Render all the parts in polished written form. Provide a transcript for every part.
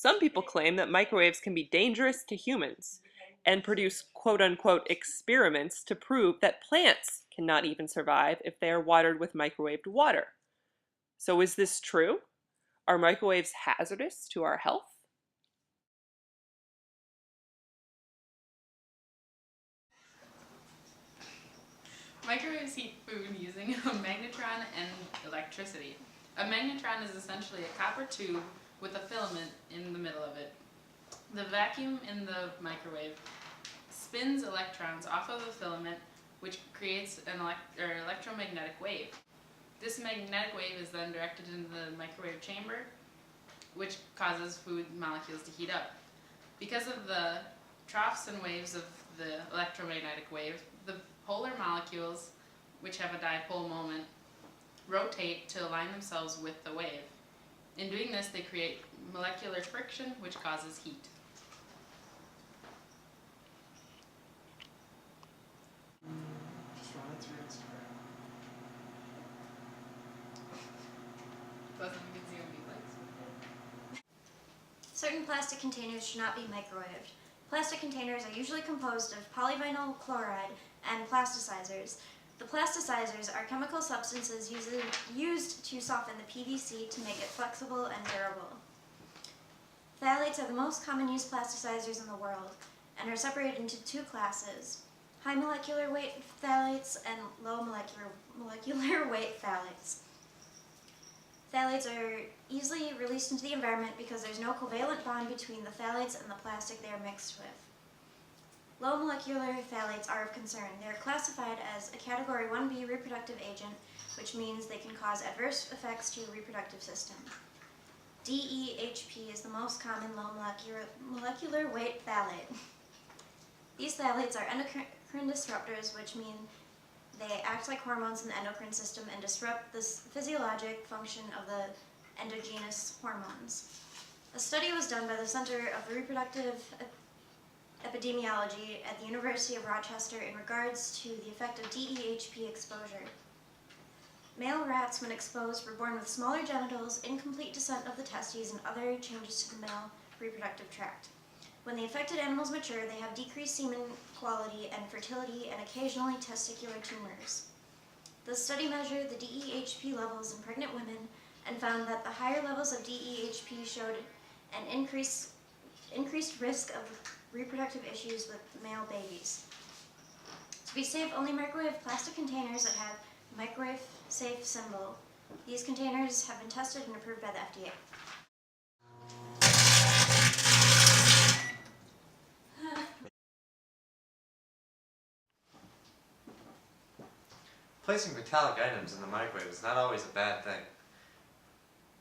Some people claim that microwaves can be dangerous to humans and produce quote-unquote experiments to prove that plants cannot even survive if they are watered with microwaved water. So is this true? Are microwaves hazardous to our health? Microwaves heat food using a magnetron and electricity. A magnetron is essentially a copper tube with a filament in the middle of it. The vacuum in the microwave spins electrons off of the filament, which creates an electromagnetic wave. This magnetic wave is then directed into the microwave chamber, which causes food molecules to heat up. Because of the troughs and waves of the electromagnetic wave, the polar molecules, which have a dipole moment, rotate to align themselves with the wave. In doing this, they create molecular friction, which causes heat. Just run it through Instagram. Plus, you can see what he likes. Certain plastic containers should not be microwaved. Plastic containers are usually composed of polyvinyl chloride and plasticizers. The plasticizers are chemical substances used to soften the PVC to make it flexible and durable. Phthalates are the most common used plasticizers in the world and are separated into two classes: high molecular weight phthalates and low molecular weight phthalates. Phthalates are easily released into the environment because there's no covalent bond between the phthalates and the plastic they are mixed with. Low molecular phthalates are of concern. They are classified as a Category 1B reproductive agent, which means they can cause adverse effects to your reproductive system. DEHP is the most common low molecular weight phthalate. These phthalates are endocrine disruptors, which mean they act like hormones in the endocrine system and disrupt the physiologic function of the endogenous hormones. A study was done by the Center of Reproductive Epidemiology at the University of Rochester in regards to the effect of DEHP exposure. Male rats, when exposed, were born with smaller genitals, incomplete descent of the testes, and other changes to the male reproductive tract. When the affected animals mature, they have decreased semen quality and fertility and occasionally testicular tumors. The study measured the DEHP levels in pregnant women and found that the higher levels of DEHP showed an increased risk of reproductive issues with male babies. To be safe, only microwave plastic containers that have microwave safe symbol. These containers have been tested and approved by the FDA. Placing metallic items in the microwave is not always a bad thing.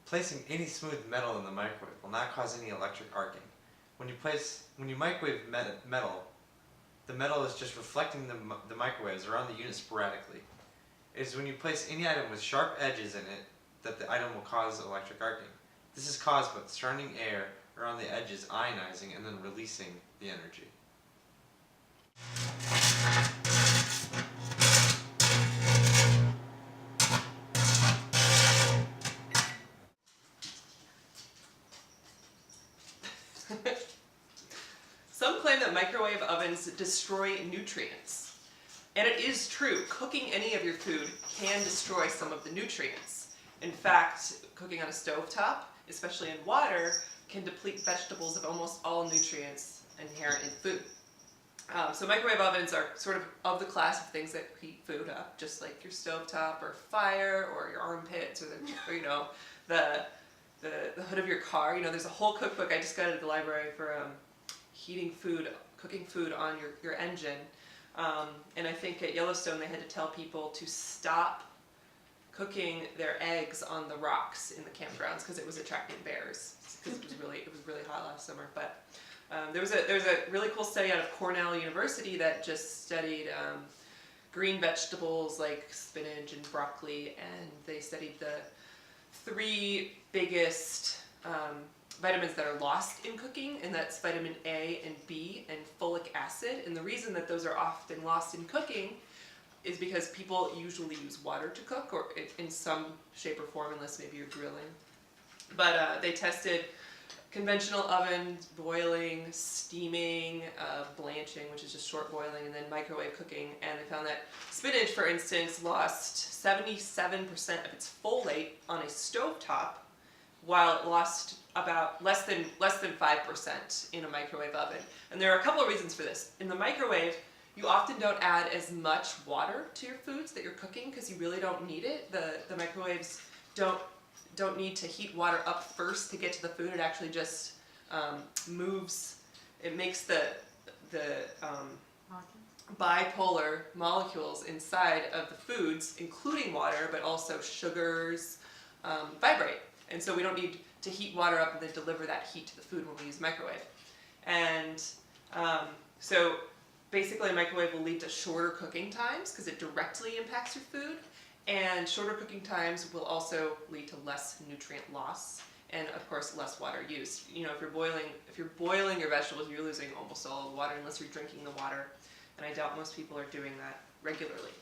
Placing any smooth metal in the microwave will not cause any electric arcing. When you microwave metal, the metal is just reflecting the microwaves around the unit sporadically. It is when you place any item with sharp edges in it that the item will cause electric arcing. This is caused by the surrounding air around the edges ionizing and then releasing the energy. Some claim that microwave ovens destroy nutrients. And it is true, cooking any of your food can destroy some of the nutrients. In fact, cooking on a stovetop, especially in water, can deplete vegetables of almost all nutrients inherent in food. So microwave ovens are sort of the class of things that heat food up, just like your stovetop or fire or your armpits or the hood of your car. There's a whole cookbook I just got at the library for cooking food on your engine. And I think at Yellowstone they had to tell people to stop cooking their eggs on the rocks in the campgrounds because it was attracting bears. Because it was really hot last summer. But there was a really cool study out of Cornell University that just studied green vegetables like spinach and broccoli, and they studied the 3 biggest vitamins that are lost in cooking, and that's vitamin A and B and folic acid. And the reason that those are often lost in cooking is because people usually use water to cook, or in some shape or form, unless maybe you're grilling. But they tested conventional ovens, boiling, steaming, blanching, which is just short boiling, and then microwave cooking. And they found that spinach, for instance, lost 77% of its folate on a stovetop, while it lost about less than 5% in a microwave oven. And there are a couple of reasons for this. In the microwave, you often don't add as much water to your foods that you're cooking because you really don't need it. The microwaves don't need to heat water up first to get to the food. It actually just moves. It makes the bipolar molecules inside of the foods, including water, but also sugars, vibrate. And so we don't need to heat water up and then deliver that heat to the food when we use microwave. And so basically a microwave will lead to shorter cooking times because it directly impacts your food. And shorter cooking times will also lead to less nutrient loss and, of course, less water use. You know, if you're boiling your vegetables, you're losing almost all the water unless you're drinking the water. And I doubt most people are doing that regularly.